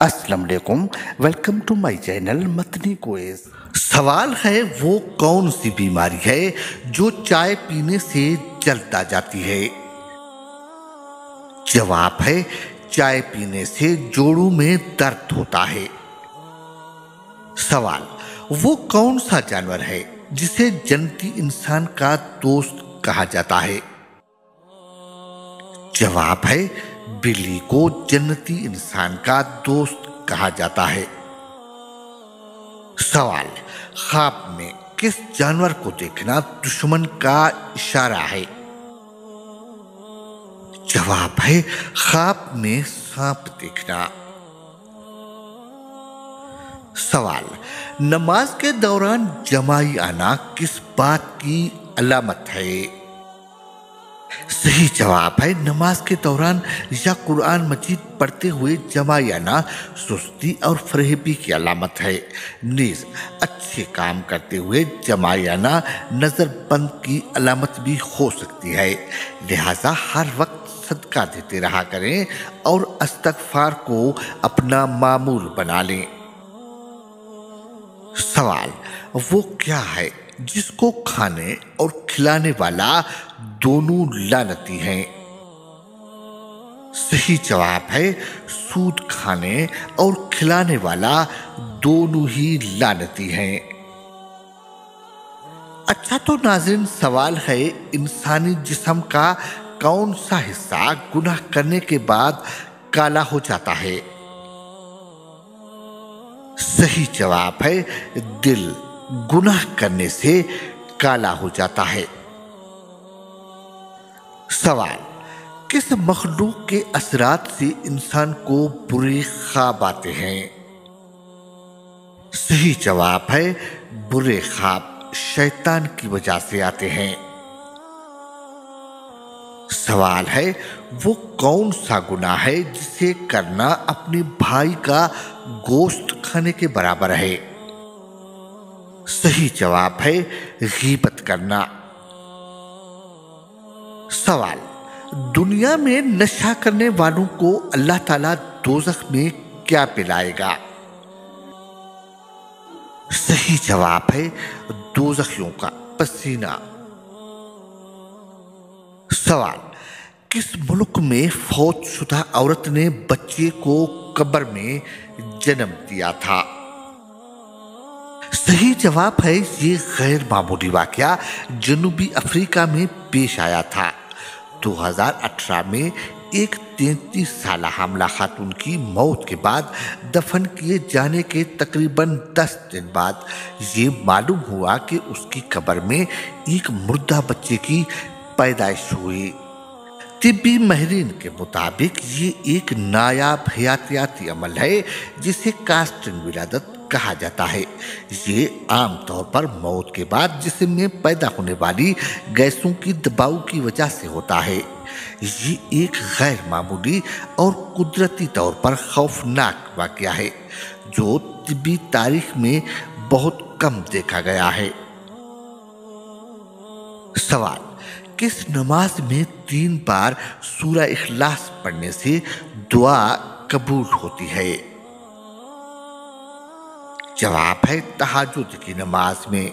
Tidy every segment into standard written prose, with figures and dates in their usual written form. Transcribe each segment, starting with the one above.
अस्सलाम वालेकुम। Welcome to my channel मतनी क्विज। सवाल है, वो कौन सी बीमारी है जो चाय पीने से जलता जाती है? जवाब है, चाय पीने से जोड़ों में दर्द होता है। सवाल, वो कौन सा जानवर है जिसे जन्नती इंसान का दोस्त कहा जाता है? जवाब है, बिल्ली को जन्नती इंसान का दोस्त कहा जाता है। सवाल, ख्वाब में किस जानवर को देखना दुश्मन का इशारा है? जवाब है, ख्वाब में सांप देखना। सवाल, नमाज के दौरान जमाई आना किस बात की अलामत है? सही जवाब है, नमाज के दौरान या कुरान मजीद पढ़ते हुए जमाई आना सुस्ती और फरेबी की अलामत है। नीज अच्छे काम करते हुए जमाई आना नजरबंद की अलामत भी हो सकती है। लिहाजा हर वक्त सदका देते रहा करें और इस्तगफार को अपना मामूल बना लें। सवाल, वो क्या है जिसको खाने और खिलाने वाला दोनों लानती हैं? सही जवाब है, सूद खाने और खिलाने वाला दोनों ही लानती हैं। अच्छा तो नाज़रीन, सवाल है, इंसानी जिस्म का कौन सा हिस्सा गुनाह करने के बाद काला हो जाता है? सही जवाब है, दिल गुनाह करने से काला हो जाता है। सवाल, किस मखलूक के असरात से इंसान को बुरे ख्वाब आते हैं? सही जवाब है, बुरे ख्वाब शैतान की वजह से आते हैं। सवाल है, वो कौन सा गुनाह है जिसे करना अपने भाई का गोश्त खाने के बराबर है? सही जवाब है, गीबत करना। सवाल, दुनिया में नशा करने वालों को अल्लाह ताला दोज़ख में क्या पिलाएगा? सही जवाब है, दोज़खियों का पसीना। सवाल, किस मुल्क में फौतशुदा औरत ने बच्चे को कब्र में जन्म दिया था? सही जवाब है, ये गैर मामूली वाकया जनूबी अफ्रीका में पेश आया था। 2018 में एक 33 साल हामला खातून की मौत के बाद दफन किए जाने के तकरीबन 10 दिन बाद ये मालूम हुआ कि उसकी कब्र में एक मुर्दा बच्चे की पैदाइश हुई। तिब्बी माहिरीन के मुताबिक ये एक नायाब हयातियाती अमल है जिसे कास्टिंग विलादत कहा जाता है। ये आम तौर पर मौत के बाद जिस्म में पैदा होने वाली गैसों की दबाव की वजह से होता है। ये एक गैर मामूली और कुदरती तौर पर खौफनाक वाकया है जो तिब्बी तारीख में बहुत कम देखा गया है। सवाल, किस नमाज में 3 बार सूरा इखलास पढ़ने से दुआ कबूल होती है? जवाब है, तहज्जुद की नमाज में।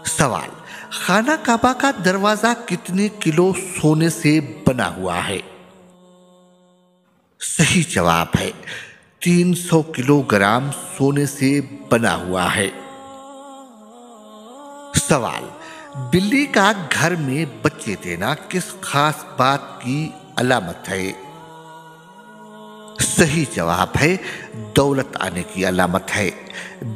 सवाल, खाना काबा का दरवाजा कितने किलो सोने से बना हुआ है? सही जवाब है, 300 किलोग्राम सोने से बना हुआ है। सवाल, बिल्ली का घर में बच्चे देना किस खास बात की अलामत है? सही जवाब है, दौलत आने की अलामत है।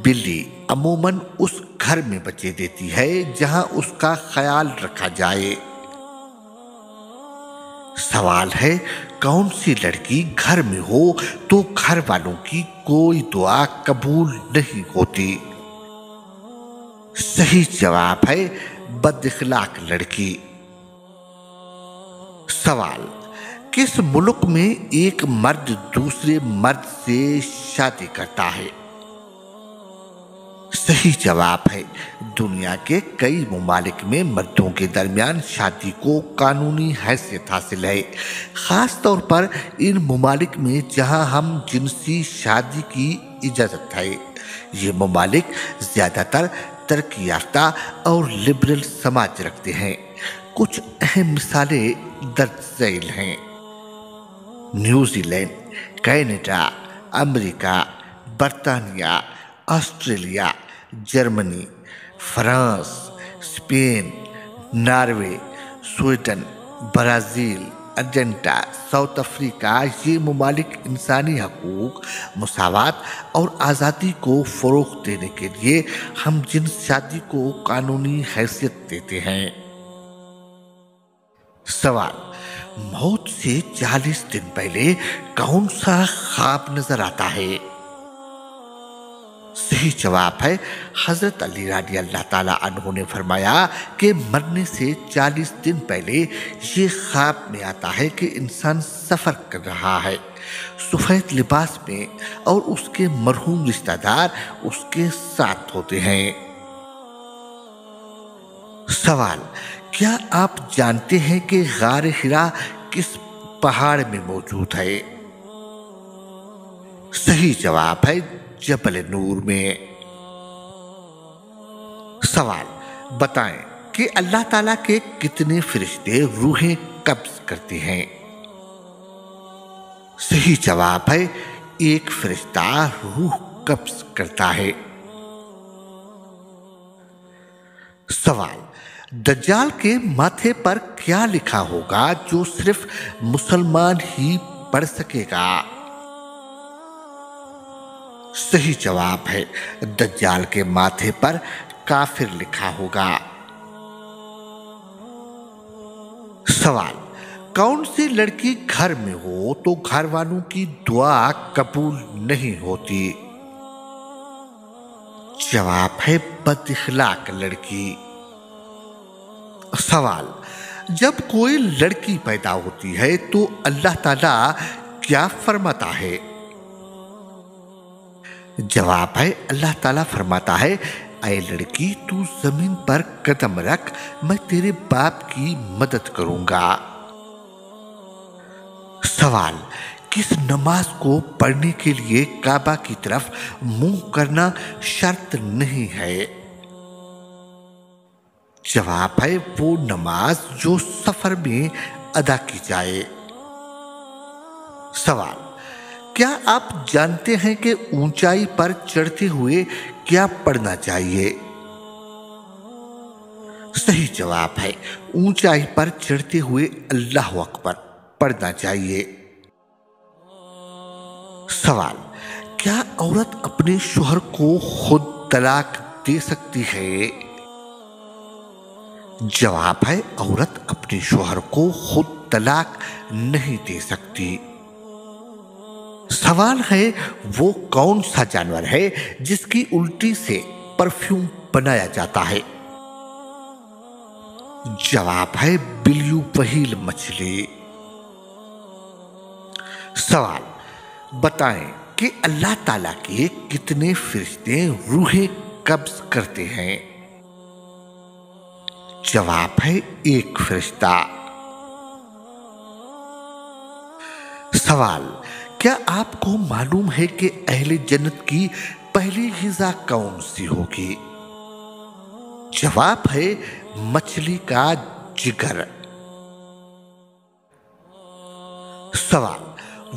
बिल्ली अमूमन उस घर में बच्चे देती है जहां उसका ख्याल रखा जाए। सवाल है, कौन सी लड़की घर में हो तो घर वालों की कोई दुआ कबूल नहीं होती? सही जवाब है, बदअखलाक लड़की। सवाल, किस मुल्क में एक मर्द दूसरे मर्द से शादी करता है? सही जवाब है। दुनिया के कई ममालिक में मर्दों के दरमियान शादी को कानूनी हैसियत हासिल है, ख़ास तौर पर इन ममालिक में जहां हम जिनसी शादी की इजाज़त है। ये ममालिक ज़्यादातर तरक्की याफ्ता और लिबरल समाज रखते हैं। कुछ अहम मिसालें दर्ज झैल हैं। न्यूजीलैंड, कनाडा, अमेरिका, बरतानिया, Australia, Germany, France, Spain, Norway, Sweden, Brazil, Argentina, South Africa, ये ममालिक इंसानी हकूक, मसावत और आज़ादी को फ़रोग़ देने के लिए हम जिन्स शादी को कानूनी हैसियत देते हैं। सवाल, मौत से 40 दिन पहले कौन सा ख्वाब नजर आता है? सही जवाब है, हजरत अली रज़ी अल्लाह ताला अन्हु ने फरमाया कि मरने से 40 दिन पहले ये ख्वाब में आता है कि इंसान सफर कर रहा है सफेद लिबास में और उसके मरहूम रिश्तेदार उसके साथ होते हैं। सवाल, क्या आप जानते हैं कि गार हिरा किस पहाड़ में मौजूद है? सही जवाब है, जबल नूर में। सवाल, बताएं कि अल्लाह ताला के कितने फरिश्ते रूहें कब्ज करते हैं? सही जवाब है, एक फरिश्ता रूह कब्ज करता है। सवाल, दज्जाल के माथे पर क्या लिखा होगा जो सिर्फ मुसलमान ही पढ़ सकेगा? सही जवाब है, दज्जाल के माथे पर काफिर लिखा होगा। सवाल, कौन सी लड़की घर में हो तो घर वालों की दुआ कबूल नहीं होती? जवाब है, बदइखलाक लड़की। सवाल, जब कोई लड़की पैदा होती है तो अल्लाह ताला क्या फरमाता है? जवाब है, अल्लाह ताला फरमाता है, ऐ लड़की तू जमीन पर कदम रख, मैं तेरे बाप की मदद करूंगा। सवाल, किस नमाज को पढ़ने के लिए काबा की तरफ मुंह करना शर्त नहीं है? जवाब है, वो नमाज जो सफर में अदा की जाए। सवाल, क्या आप जानते हैं कि ऊंचाई पर चढ़ते हुए क्या पढ़ना चाहिए? सही जवाब है, ऊंचाई पर चढ़ते हुए अल्लाह अकबर पढ़ना चाहिए। सवाल, क्या औरत अपने शौहर को खुद तलाक दे सकती है? जवाब है, औरत अपने शौहर को खुद तलाक नहीं दे सकती। सवाल है, वो कौन सा जानवर है जिसकी उल्टी से परफ्यूम बनाया जाता है? जवाब है, बिल्यू व्हेल मछली। सवाल, बताएं कि अल्लाह ताला के कितने फरिश्ते रूहें कब्ज करते हैं? जवाब है, एक फरिश्ता। सवाल, क्या आपको मालूम है कि अहले जन्नत की पहली ग़िज़ा कौन सी होगी? जवाब है, मछली का जिगर। सवाल,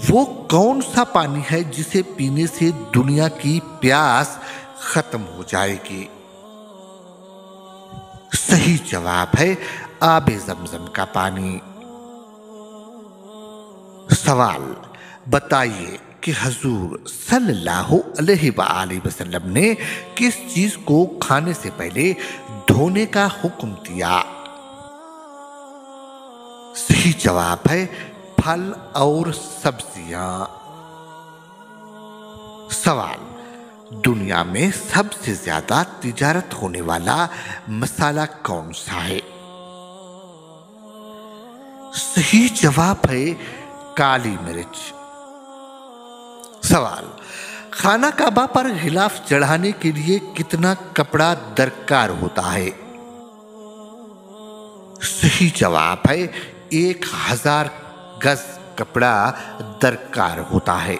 वो कौन सा पानी है जिसे पीने से दुनिया की प्यास खत्म हो जाएगी? सही जवाब है, आबे ज़मज़म का पानी। सवाल, बताइए कि हुजूर सल्लल्लाहु अलैहि वसल्लम ने किस चीज को खाने से पहले धोने का हुक्म दिया? सही जवाब है, फल और सब्जियां। सवाल, दुनिया में सबसे ज्यादा तिजारत होने वाला मसाला कौन सा है? सही जवाब है, काली मिर्च। सवाल, खाना काबा पर गिलाफ चढ़ाने के लिए कितना कपड़ा दरकार होता है? सही जवाब है 1000 गज कपड़ा दरकार होता है।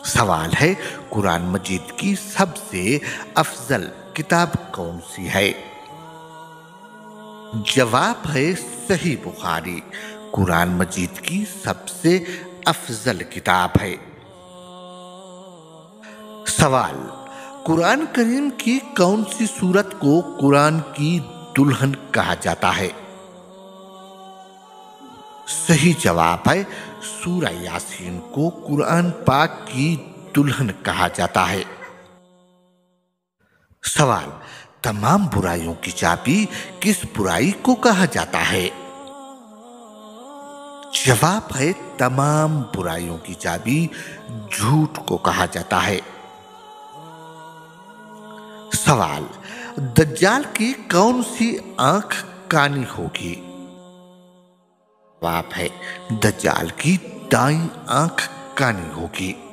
सवाल है, कुरान मजीद की सबसे अफजल किताब कौन सी है? जवाब है सही बुखारी, कुरान मजीद की सबसे अफजल किताब है। सवाल, कुरान करीम की कौन सी सूरत को कुरान की दुल्हन कहा जाता है? सही जवाब है सूरह यासीन को कुरान पाक की दुल्हन कहा जाता है। सवाल, तमाम बुराइयों की चाबी किस बुराई को कहा जाता है? जवाब है तमाम बुराइयों की चाबी झूठ को कहा जाता है। सवाल, दज्जाल की कौन सी आंख कानी होगी? जवाब है दज्जाल की दाईं आंख कानी होगी।